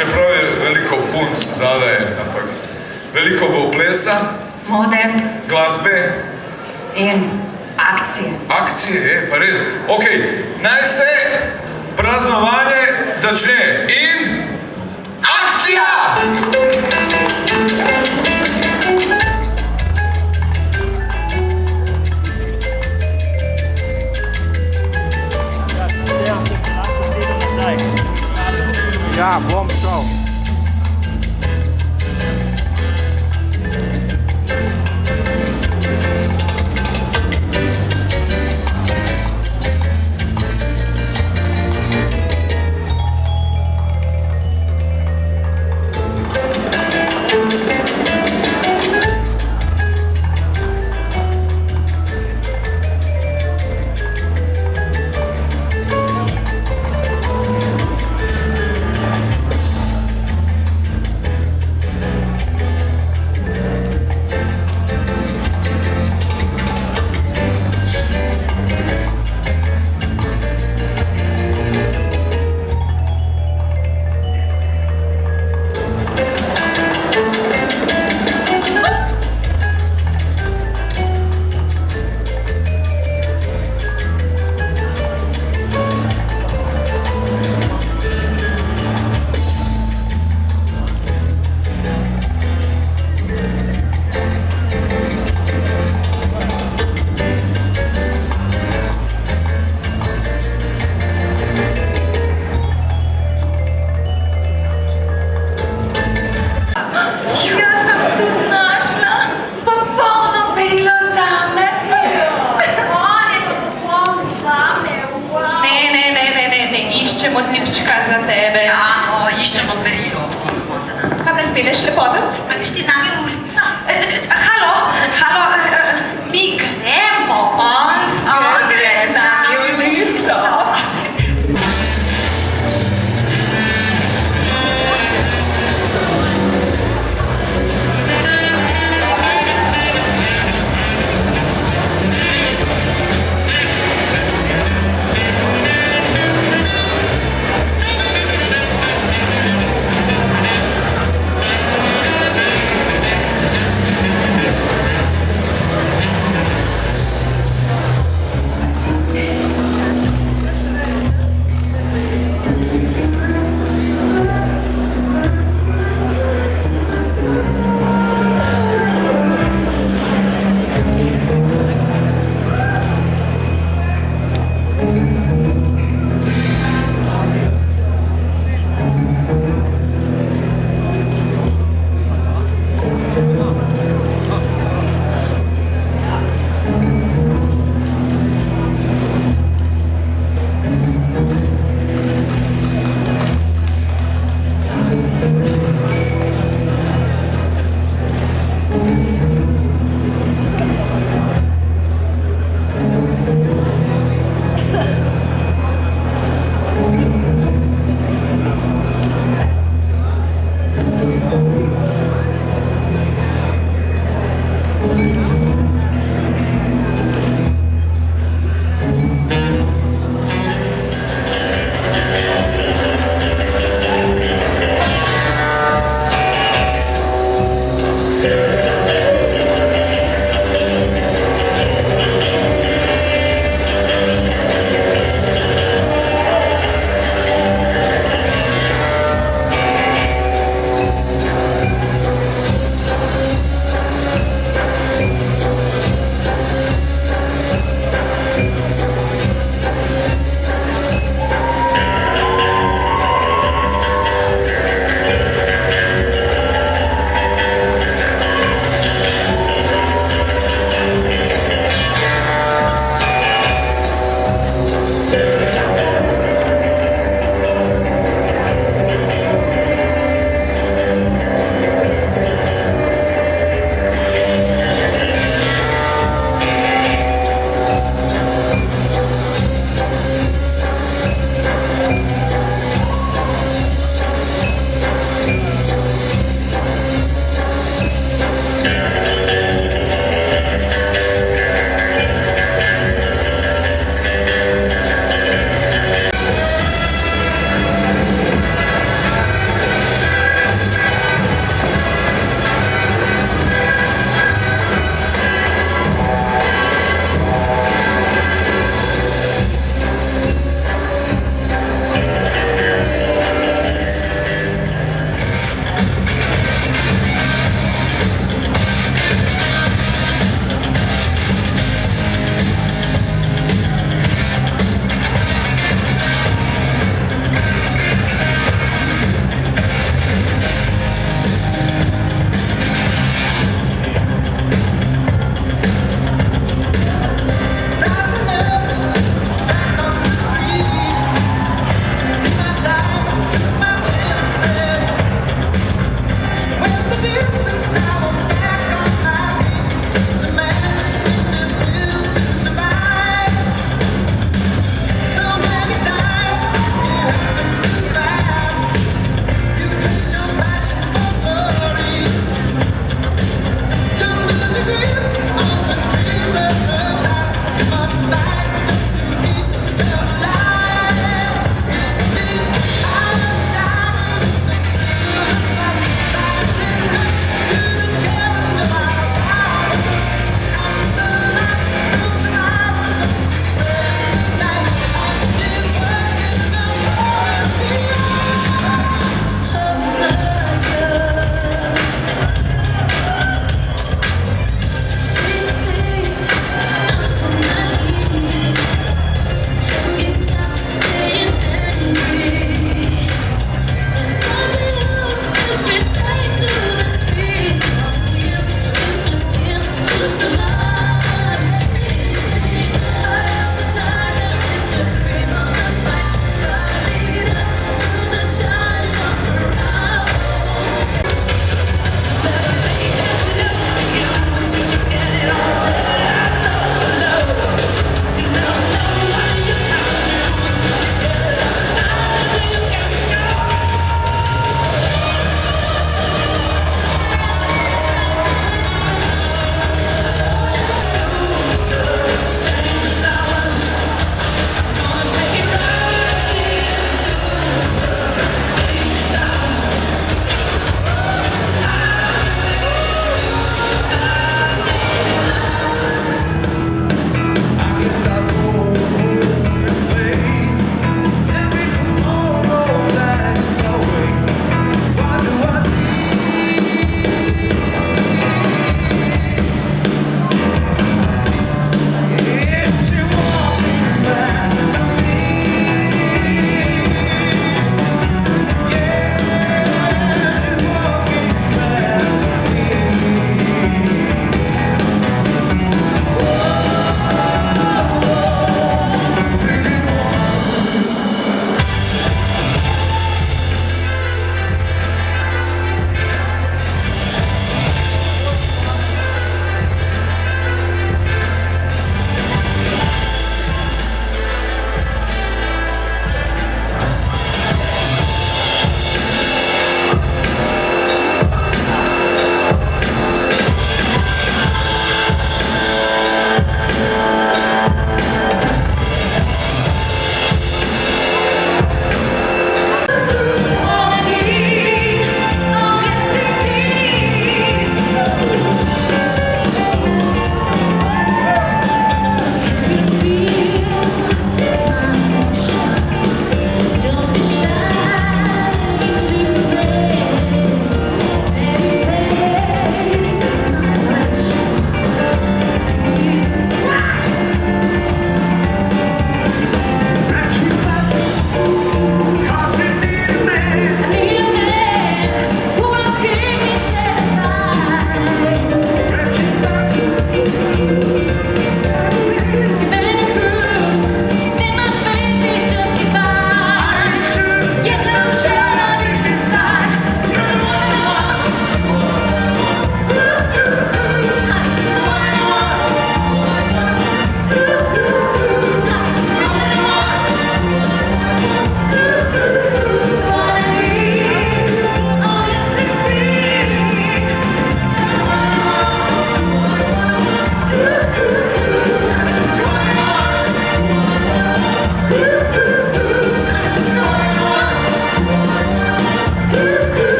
čeprav je veliko punc zadaj, ampak veliko bo plesa, mode glasbe in akcije. Akcije, pa res. Ok, naj se praznovanje začne in akcija! Ja, bom šel. Iščemo tipčka za tebe. Ja, iščemo berilo. Pa me speleš lepotec? Pa greš ti z nami v ulico? Halo, mi gremo. On gre z nami v ulico.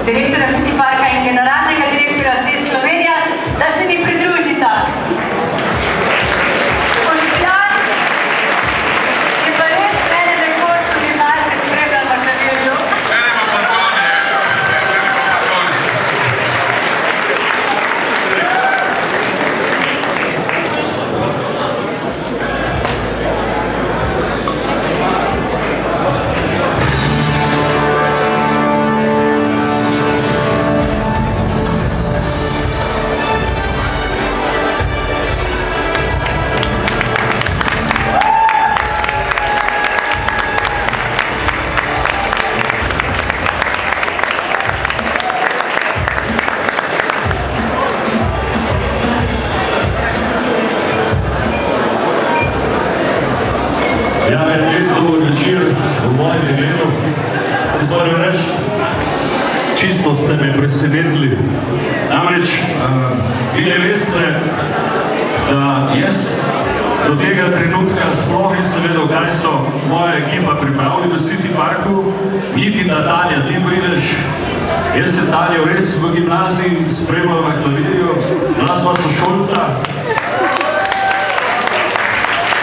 direktorja City Parka in generalnega direktorja SES Slovenija, da se mi pridružita. Boštjan je pa res mene nekoč v gimnaziji spremljal v klavirju. Mene pa Toni, Ja, lep dober večer v mojem imenu. Zdaj reč, čisto ste me presenetili. Namreč, vi ne veste, da jaz do tega trenutka sploh nisem vedel, kaj so moja ekipa pripravili v City Parku, niti da Tanja, ti prideš. Jaz sem Tanjo res v gimnaziji spremljal na klavirju, bila sva sošolca.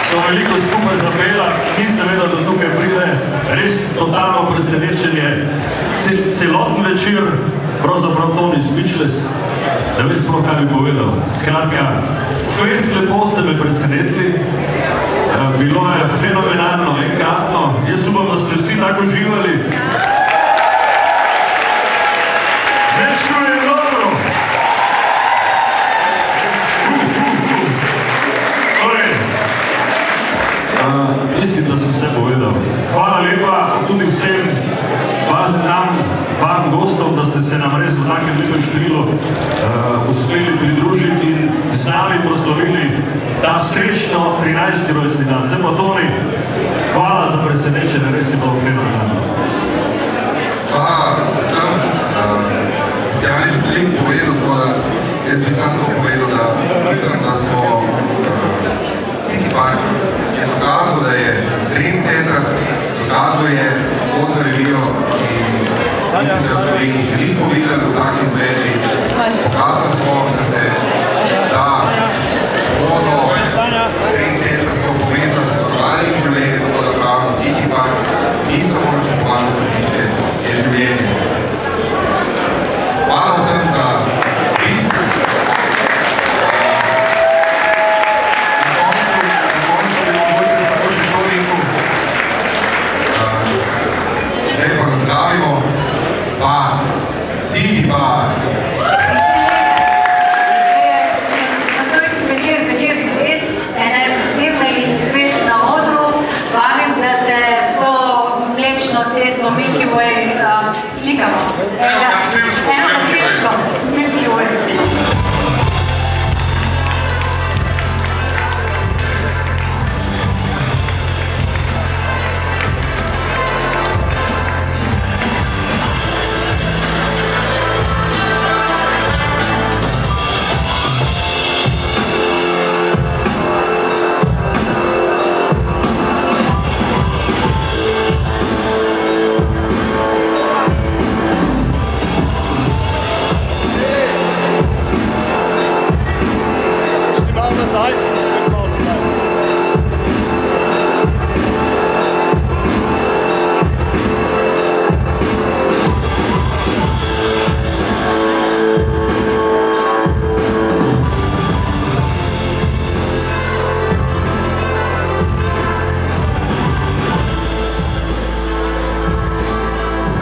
So veliko skupaj zapela, nisem vedel, da tukaj pride res totalno presenečenje. Celoten večer, pravzaprav Toni speechless, da vem sploh, kaj bi povedal. Skratka, fejst lepo ste me presenetili, bilo je fenomenalno, enkratno, jaz upam, da ste vsi tako uživali. Ne čujem dobro! Mislim, da sem vse povedal. Hvala lepa tudi vsem vam gostom, da ste se nam res v takem lepem številu uspeli pridružiti in z nami proslavili ta srečno 13. rojstni dan. Zdaj pa Toni, hvala za presenečenje, res je bilo fenomenalno. Hvala vsem. Ja, ne želim povedati, da jaz bi sam to povedal, da mislim, da smo City Park je dokazal, da je trendsetter, dokazal je modno revijo in mislim, da v Sloveniji še nismo videli v takih izvedbi. Pokazali smo, da se da modno trendsetterstvo povezati z normalnim življenjem, tako da pravimo City Park ni samo nakupovalno središče, je življenje. Hvala vsem za obisk. City Park. Večer zvest, ena posebna in zvest na odru. Vabim, da se s to mlečno cesto Milky Way slikamo. Eno gasilsko Milky Way.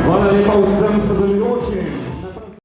Hvala lepa vsem sodelujočim.